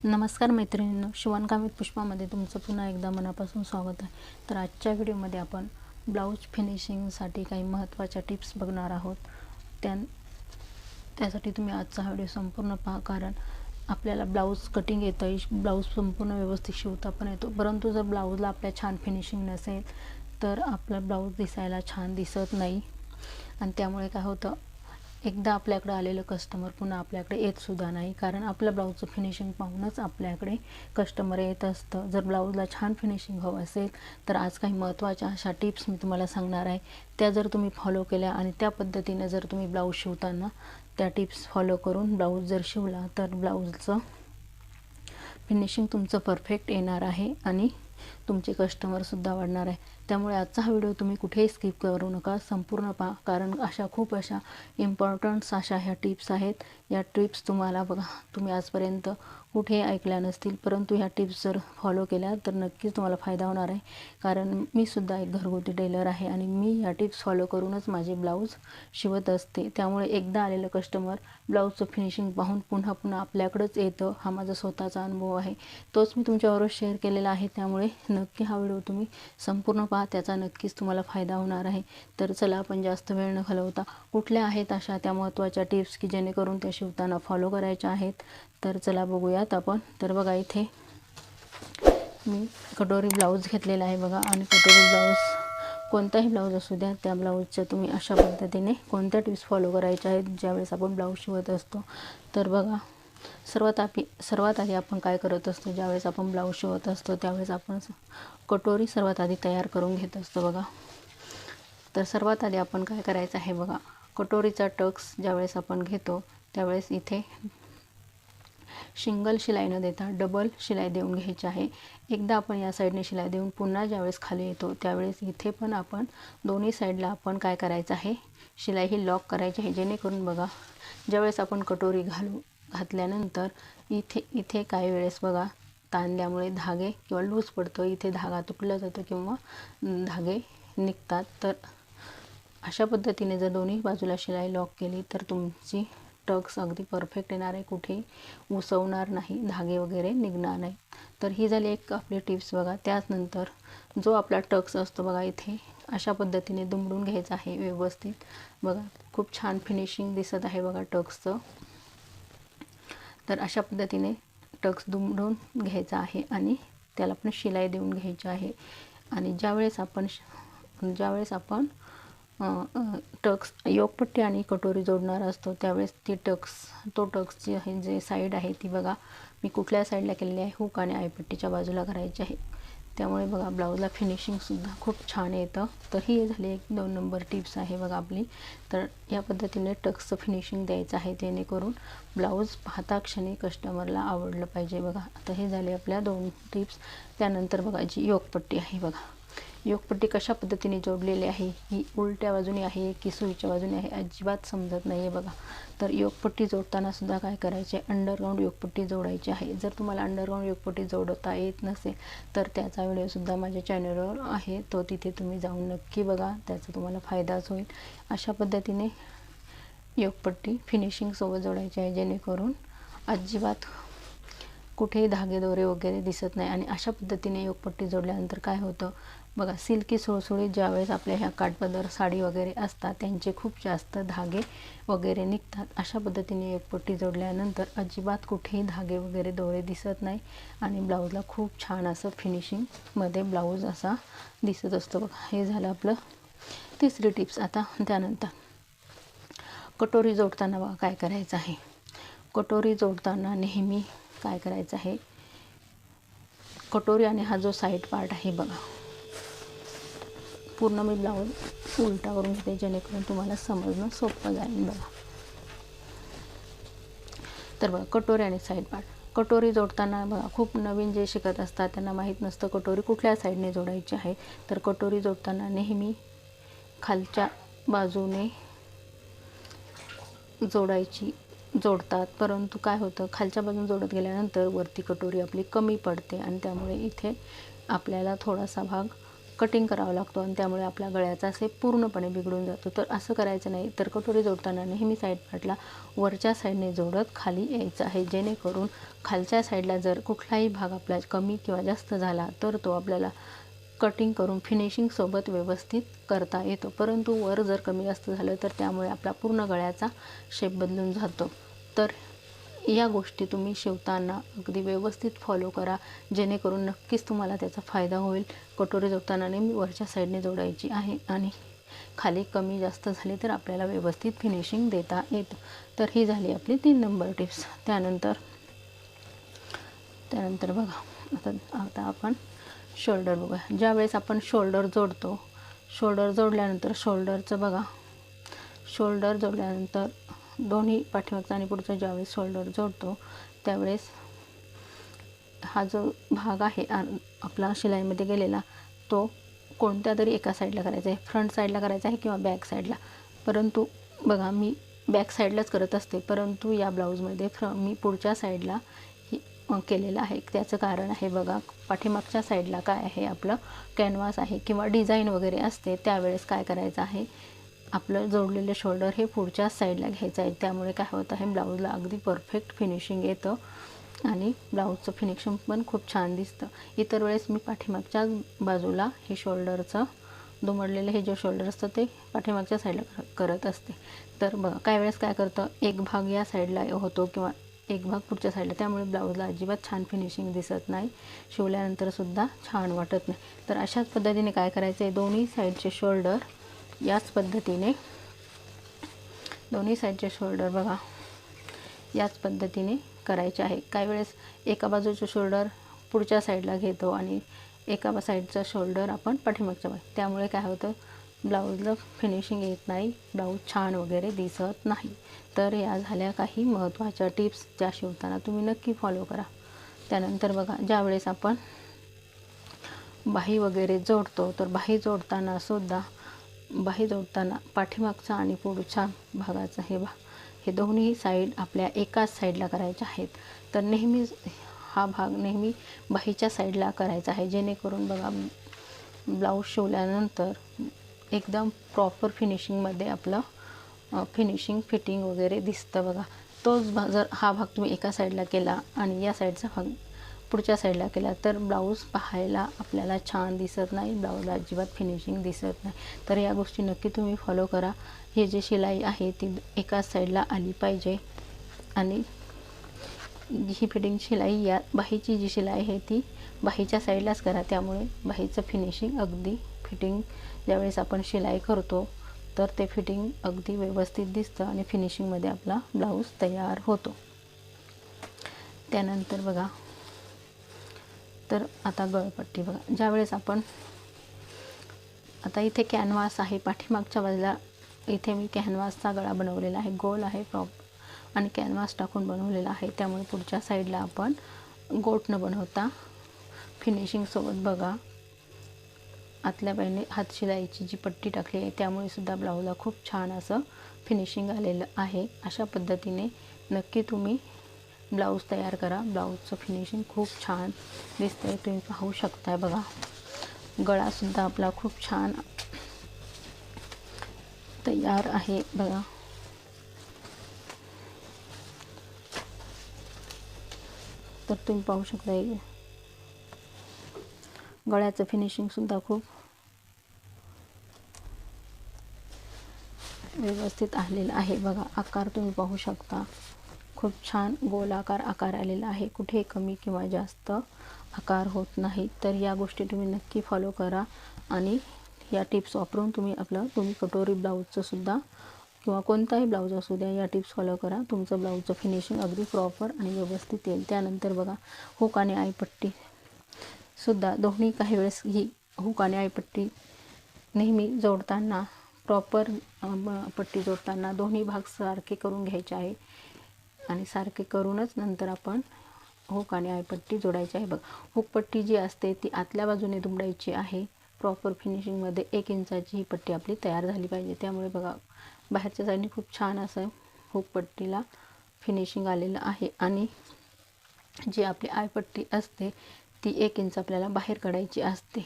नमस्कार मैत्रिणींनो, शिवणकाम विथ पुष्पामध्ये तुमचं पुन्हा एकदा मनापासून स्वागत आहे। तर आजच्या व्हिडिओमध्ये आपण ब्लाऊज फिनिशिंगसाठी काही महत्त्वाच्या टिप्स बघणार आहोत। त्यासाठी तुम्ही आजचा व्हिडिओ संपूर्ण पहा, कारण आपल्याला ब्लाऊज कटिंग येतं, ब्लाऊज संपूर्ण व्यवस्थित शिवता पण येतो, परंतु जर ब्लाऊजला आपल्या छान फिनिशिंग नसेल तर आपला ब्लाऊज दिसायला छान दिसत नाही। आणि त्यामुळे काय होतं, एकदा आपल्याकडे आलेलं कस्टमर पुन्हा आपल्याकडे येत सुद्धा नाही, कारण आपल्या ब्लाऊजचं फिनिशिंग पाहूनच आपल्याकडे कस्टमर येत असतं। जर ब्लाऊजला छान फिनिशिंग हवं असेल तर आज काही महत्त्वाच्या अशा टिप्स मी तुम्हाला सांगणार आहे। त्या जर तुम्ही फॉलो केल्या आणि त्या पद्धतीने जर तुम्ही ब्लाऊज शिवताना त्या टिप्स फॉलो करून ब्लाऊज जर शिवला तर ब्लाऊजचं फिनिशिंग तुमचं परफेक्ट येणार आहे आणि तुमचे कस्टमरसुद्धा वाढणार आहे। त्यामुळे आजचा हा व्हिडिओ तुम्ही कुठेही स्किप करू नका, संपूर्ण पहा, कारण खूप अशा इम्पॉर्टंट्स अशा ह्या टिप्स आहेत। या टिप्स तुम्हाला बघा, तुम्ही आजपर्यंत कुठेही ऐकल्या नसतील, परंतु ह्या टिप्स जर फॉलो केल्या तर नक्कीच तुम्हाला फायदा होणार आहे। कारण मी सुद्धा एक घरगुती टेलर आहे आणि मी या टिप्स फॉलो करूनच माझे ब्लाऊज शिवत असते। त्यामुळे एकदा आलेलं कस्टमर ब्लाऊजचं फिनिशिंग पाहून पुन्हा पुन्हा आपल्याकडेच येतं, हा माझा स्वतःचा अनुभव आहे, तोच मी तुमच्याबरोबर शेअर केलेला आहे। त्यामुळे नक्की हा व्हिडिओ तुम्ही संपूर्ण पहा, त्याचा नक्कीच तुम्हाला फायदा होणार आहे। तर चला, आपण जास्त वेळ न घालवता कुठल्या आहेत अशा त्या महत्त्वाच्या टिप्स की जेणेकरून त्या शिवताना फॉलो करायच्या आहेत, तर चला बघूयात आपण। तर बघा, इथे मी कटोरी ब्लाऊज घेतलेला आहे बघा, आणि कटोरी ब्लाऊज कोणताही ब्लाऊज असू द्या, त्या ब्लाऊजच्या तुम्ही अशा पद्धतीने कोणत्या टिप्स फॉलो करायच्या आहेत ज्यावेळेस आपण ब्लाऊज शिवत असतो। तर बघा, सर्वात आधी आपण काय करत असतो, ज्यावेळेस आपण ब्लाऊज शिवत असतो त्यावेळेस आपण कटोरी सर्वात आधी तयार करून घेत असतो बघा। तर सर्वात आधी आपण काय करायचं आहे बघा, कटोरीचा टक्स ज्यावेळेस आपण घेतो त्यावेळेस इथे सिंगल शिलाई न देता डबल शिलाई देऊन घ्यायची आहे। एकदा आपण या साईडने शिलाई देऊन पुन्हा ज्यावेळेस खाली येतो त्यावेळेस इथे पण आपण दोन्ही साईडला आपण काय करायचं आहे, शिलाई ही लॉक करायची आहे, जेणेकरून बघा ज्यावेळेस आपण कटोरी घातल्यानंतर इथे काही वेळेस बघा ताणल्यामुळे धागे किंवा लूज पडतं, इथे धागा तुटला जातो किंवा धागे निघतात। तर अशा पद्धतीने जर दोन्ही बाजूला शिलाई लॉक केली तर तुमची टक्स अगदी परफेक्ट येणार आहे, कुठेही उसवणार नाही, धागे वगैरे निघणार नाही। तर ही झाली एक आपली टिप्स बघा। त्यानंतर जो आपला टक्स असतो बघा, इथे अशा पद्धतीने दुमडून घ्यायचा आहे व्यवस्थित बघा, खूप छान फिनिशिंग दिसत आहे बघा टक्सचं। तर अशा पद्धतीने टक्स दुमडून घ्यायचा आहे आणि त्याला पण शिलाई देऊन घ्यायची आहे। आणि ज्यावेळेस आपण टक्स योकपट्टी आणि कटोरी जोडणार असतो त्यावेळेस तो टक्स जी आहे, जे साईड आहे ती बघा मी कुठल्या साईडला केलेली आहे, हुक आणि आयपट्टीच्या बाजूला करायची आहे। त्यामुळे बघा ब्लाऊजला फिनिशिंगसुद्धा खूप छान येतं। तर ही झाली एक 2 नंबर टिप्स आहे बघा आपली। तर या पद्धतीने टक्सचं फिनिशिंग द्यायचं आहे, जेणेकरून ब्लाऊज पाहता क्षणी कस्टमरला आवडलं पाहिजे बघा। आता हे झाले आपल्या 2 टिप्स। त्यानंतर बघा, जी योकपट्टी आहे बघा, योकपट्टी कशा पद्धतीने जोडलेली आहे, ही उलट्या बाजूने आहे की सुईच्या बाजूने आहे अजिबात समजत नाही आहे बघा। तर योकपट्टी जोडताना सुद्धा काय करायचे, अंडरग्राऊंड योकपट्टी जोडायची आहे। जर तुम्हाला अंडरग्राऊंड योकपट्टी जोडता येत नसेल तर त्याचा व्हिडिओसुद्धा माझ्या चॅनलवर आहे, तो तिथे तुम्ही जाऊन नक्की बघा, त्याचा तुम्हाला फायदाच होईल। अशा पद्धतीने योकपट्टी फिनिशिंगसोबत जोडायची आहे, जेणेकरून अजिबात कुठेही धागेदोरे वगैरे दिसत नाही। आणि अशा पद्धतीने योकपट्टी जोडल्यानंतर काय होतं बघा, सिल्की सुळसुळीत ज्यावेळेस आपल्या ह्या काठपदर साडी वगैरे असतात त्यांचे खूप जास्त धागे वगैरे निघतात। अशा पद्धतीने योकपट्टी जोडल्यानंतर अजिबात कुठेही धागे वगैरे दोरे दिसत नाही आणि ब्लाऊजला खूप छान असं फिनिशिंगमध्ये ब्लाऊज असा दिसत असतो बघा। हे झालं आपलं तिसरी टिप्स। आता त्यानंतर कटोरी जोडताना बघा काय करायचं आहे, कटोरी जोडताना नेहमी काय करायचं आहे, कटोरी आणि हा जो साईड पार्ट आहे बघा, पूर्ण मी ब्लाऊज उलटा करून घेते, जेणेकरून तुम्हाला समजणं सोपं जाईल बघा। तर बघा, कटोरी आणि साईड पार्ट, कटोरी जोडताना बघा खूप नवीन जे शिकत असतात त्यांना माहीत नसतं कटोरी कुठल्या साईडने जोडायची आहे। तर कटोरी जोडताना नेहमी खालच्या बाजूने जोडतात, परंतु काय होतं, खालच्या बाजून जोडत गेल्यानंतर वरती कटोरी आपली कमी पडते आणि त्यामुळे इथे आपल्याला थोडासा भाग कटिंग करावा लागतो आणि त्यामुळे आपल्या गळ्याचा शेप पूर्णपणे बिघडून जातो. तर असं करायचं नाही. तर कटोरी जोडताना नेहमी साईड पार्टला वरच्या साईडने जोडत खाली यायचं आहे, जेणेकरून खालच्या साईडला जर कुठलाही भाग आपला कमी किंवा जास्त झाला तर तो आपल्याला कटिंग करून फिनिशिंगसोबत व्यवस्थित करता येतो. परंतु वर जर कमी जास्त झालं तर त्यामुळे आपला पूर्ण गळ्याचा शेप बदलून जातो. तर या गोष्टी तुम्ही शिवताना अगदी व्यवस्थित फॉलो करा, जेणेकरून नक्कीच तुम्हाला त्याचा फायदा होईल. कटोरी जोडताना नेहमी वरच्या साईडने जोडायची आहे आणि खाली कमी जास्त झाली तर आपल्याला व्यवस्थित फिनिशिंग देता येतं. तर ही झाली आपली 3 नंबर टिप्स. त्यानंतर बघा आता आपण शोल्डर बघूया. ज्यावेळेस आपण शोल्डर जोडतो, शोल्डर जोडल्यानंतर शोल्डर जोडल्यानंतर दोन्ही पाठीमागचा आणि पुढचा ज्यावेळेस शोल्डर जोडतो त्यावेळेस हा जो भाग आहे आपला शिलाईमध्ये गेलेला तो कोणत्या तरी एका साईडला करायचा आहे, फ्रंट साईडला करायचा आहे किंवा बॅक साईडला. परंतु बघा मी बॅक साईडलाच करत असते, परंतु या ब्लाऊजमध्ये मी पुढच्या साईडला केलेलं आहे. त्याचं कारण आहे बघा, पाठीमागच्या साईडला काय आहे आपलं कॅनव्हास आहे किंवा डिझाईन वगैरे असते, त्यावेळेस काय करायचं आहे आपलं जोडलेलं शोल्डर हे पुढच्या साईडला घ्यायचं आहे. त्यामुळे काय होतं आहे ब्लाऊजला अगदी परफेक्ट फिनिशिंग येतं आणि ब्लाऊजचं फिनिशिंग पण खूप छान दिसतं. इतर वेळेस मी पाठीमागच्या बाजूला हे शोल्डरचं दुमडलेलं हे जे शोल्डर असतं ते पाठीमागच्या साईडला करत असते. तर बघा काही वेळेस काय करतं एक भाग या साईडला होतो किंवा एक भाग पुढच्या साईडला, त्यामुळे ब्लाऊजला अजिबात छान फिनिशिंग दिसत नाही, शिवल्यानंतरसुद्धा छान वाटत नाही. तर अशाच पद्धतीने काय करायचं आहे, दोन्ही साईडचे शोल्डर याच शोल्डर बघा याच पद्धतीने करायचे आहे. काही वेळेस एका बाजूचं शोल्डर पुढच्या साईडला घेतो आणि एका साईडचा शोल्डर आपण पाठीमागच्या त्यामुळे काय होतं ब्लाऊजला फिनिशिंग येत नाही, ब्लाऊज छान वगैरे दिसत नाही. तर या झाल्या काही महत्त्वाच्या टिप्स ज्या शिवताना तुम्ही नक्की फॉलो करा. त्यानंतर बघा ज्यावेळेस आपण बाही वगैरे जोडतो तर बाही जोडताना पाठीमागचा आणि पुढच्या भागाचा हे दोन्ही साईड आपल्या एकाच साईडला करायच्या आहेत. तर नेहमीच हा भाग नेहमी बाहीच्या साईडला करायचा आहे, जेणेकरून बघा ब्लाऊज शिवल्यानंतर एकदम प्रॉपर फिनिशिंगमध्ये आपलं फिटिंग वगैरे दिसतं बघा. तोच जर हा भाग तुम्ही एका साईडला केला आणि या साईडचा भाग पुढच्या साईडला केला तर ब्लाऊज पाहायला आपल्याला छान दिसत नाही, ब्लाऊजला अजिबात फिनिशिंग दिसत नाही. तर या गोष्टी नक्की तुम्ही फॉलो करा. हे जे शिलाई आहे ती एकाच साईडला आली पाहिजे आणि ही फिटिंग शिलाई या बाहीची जी शिलाई आहे ती बाहीच्या साईडलाच करा. त्यामुळे बाहीचं फिनिशिंग अगदी फिटिंग ज्यावेळेस आपण शिलाई करतो तर ते फिटिंग अगदी व्यवस्थित दिसतं आणि फिनिशिंगमध्ये आपला ब्लाऊज तयार होतो. त्यानंतर बघा तर आता गळपट्टी बघा. ज्यावेळेस आपण आता इथे कॅनव्हास आहे पाठीमागच्या बाजूला, इथे मी कॅनव्हासचा गळा बनवलेला आहे, गोल आहे आणि कॅनव्हास टाकून बनवलेला आहे. त्यामुळे पुढच्या साईडला आपण गोट न बनवता फिनिशिंगसोबत बघा आतल्या बाजूने हातशिलाईची जी पट्टी टाकली आहे त्यामुळे सुद्धा ब्लाऊजला खूप छान असं फिनिशिंग आलेलं आहे. अशा पद्धतीने नक्की तुम्ही ब्लाऊज तयार करा. ब्लाऊजचं फिनिशिंग खूप छान दिसतंय, तुम्ही पाहू शकताय बघा. गळासुद्धा आपला खूप छान तयार आहे बघा. तर तुम्ही पाहू शकता गळ्याचं फिनिशिंगसुद्धा खूप व्यवस्थित आलेलं आहे बघा. आकार तुम्ही पाहू शकता, खूप छान गोलाकार आकार आलेला आहे, कुठे कमी किंवा जास्त आकार होत नाही. तर या गोष्टी तुम्ही नक्की फॉलो करा आणि या टिप्स वापरून तुम्ही कटोरी ब्लाऊजचं सुद्धा किंवा कोणताही ब्लाऊज असू द्या या टिप्स फॉलो करा. तुमचं ब्लाऊजचं फिनिशिंग अगदी प्रॉपर आणि व्यवस्थित येईल. त्यानंतर बघा हुक आणि आयपट्टी सुद्धा दोन्ही काही वेळेस ही हुक आणि आयपट्टी नेहमी जोडताना प्रॉपर पट्टी जोडताना दोन्ही भाग सारखे करून घ्यायचे आहे आणि सारखे करूनच नंतर आपण हुक आणि आयपट्टी जोडायची आहे बघा. हुकपट्टी जी असते ती आतल्या बाजूने दुमडायची आहे. प्रॉपर फिनिशिंगमध्ये 1 इंचाची ही पट्टी आपली तयार झाली पाहिजे. त्यामुळे बघा बाहेरच्या साईडने खूप छान असं हुकपट्टीला फिनिशिंग आलेलं आहे आणि जी आपली आयपट्टी असते ती 1 इंच आपल्याला बाहेर काढायची असते.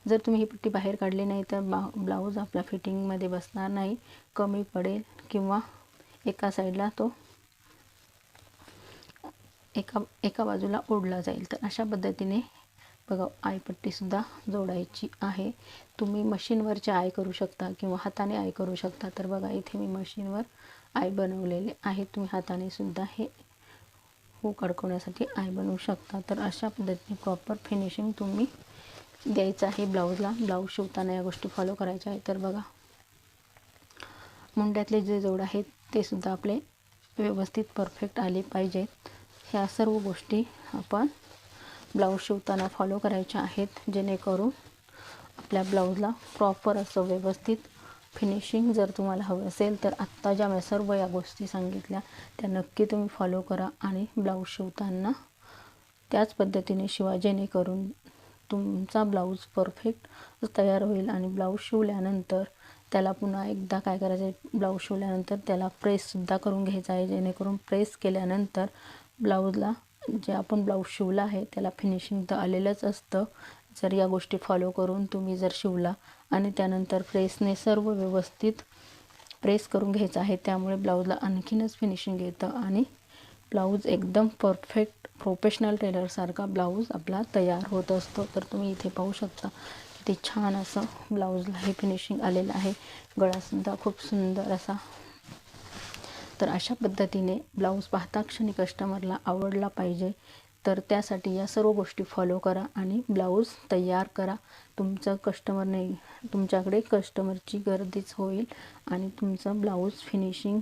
जर तुम्ही ही पट्टी बाहेर काढली नाही तर ब्लाऊज आपल्या फिटिंगमध्ये बसणार नाही, कमी पडेल किंवा एका साईडला तो एका बाजूला ओढला जाईल. तर अशा पद्धतीने बघा आयपट्टीसुद्धा जोडायची आहे. तुम्ही मशीनवरचे आय करू शकता किंवा हाताने आय करू शकता. तर बघा इथे मी मशीनवर आय बनवलेले आहे. तुम्ही हाताने सुद्धा हे हुक अडकवण्यासाठी आय बनवू शकता. तर अशा पद्धतीने प्रॉपर फिनिशिंग तुम्ही द्यायचं आहे ब्लाऊजला. ब्लाऊज शिवताना या गोष्टी फॉलो करायच्या आहेत. तर बघा मुंड्यातले जे जोड आहेत ते सुद्धा आपले व्यवस्थित परफेक्ट आले पाहिजेत. ह्या सर्व गोष्टी आपण ब्लाऊज शिवताना फॉलो करायच्या आहेत, जेणेकरून आपल्या ब्लाऊजला प्रॉपर असं व्यवस्थित फिनिशिंग जर तुम्हाला हवं असेल तर आत्ता ज्या मी सर्व या गोष्टी सांगितल्या त्या नक्की तुम्ही फॉलो करा आणि ब्लाऊज शिवताना त्याच पद्धतीने शिवा, जेणेकरून तुमचा ब्लाऊज परफेक्ट तयार होईल. आणि ब्लाऊज शिवल्यानंतर त्याला पुन्हा एकदा काय करायचं आहे, ब्लाऊज शिवल्यानंतर त्याला प्रेससुद्धा करून घ्यायचा आहे, जेणेकरून प्रेस केल्यानंतर ब्लाऊजला जे आपण ब्लाऊज शिवला आहे त्याला फिनिशिंग तर आलेलंच असतं. जर या गोष्टी फॉलो करून तुम्ही जर शिवला आणि त्यानंतर प्रेसने सर्व व्यवस्थित प्रेस करून घ्यायचं आहे, त्यामुळे ब्लाऊजला आणखीनच फिनिशिंग येतं आणि ब्लाऊज एकदम परफेक्ट प्रोफेशनल टेलरसारखा ब्लाऊज आपला तयार होत असतो. तर तुम्ही इथे पाहू शकता किती छान असं ब्लाऊजला हे फिनिशिंग आलेलं आहे. गळासुद्धा खूप सुंदर असा. तर अशा पद्धतीने ब्लाऊज पाहता क्षणी कस्टमरला आवडला पाहिजे. तर त्यासाठी या सर्व गोष्टी फॉलो करा आणि ब्लाऊज तयार करा. तुमच्याकडे कस्टमरची गर्दीच होईल आणि तुमचं ब्लाऊज फिनिशिंग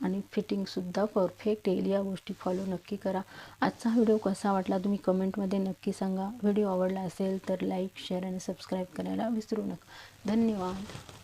आणि फिटिंगसुद्धा परफेक्ट येईल. या गोष्टी फॉलो नक्की करा. आजचा व्हिडिओ कसा वाटला तुम्ही कमेंटमध्ये नक्की सांगा. व्हिडिओ आवडला असेल तर लाईक, शेअर आणि सबस्क्राईब करायला विसरू नका. धन्यवाद.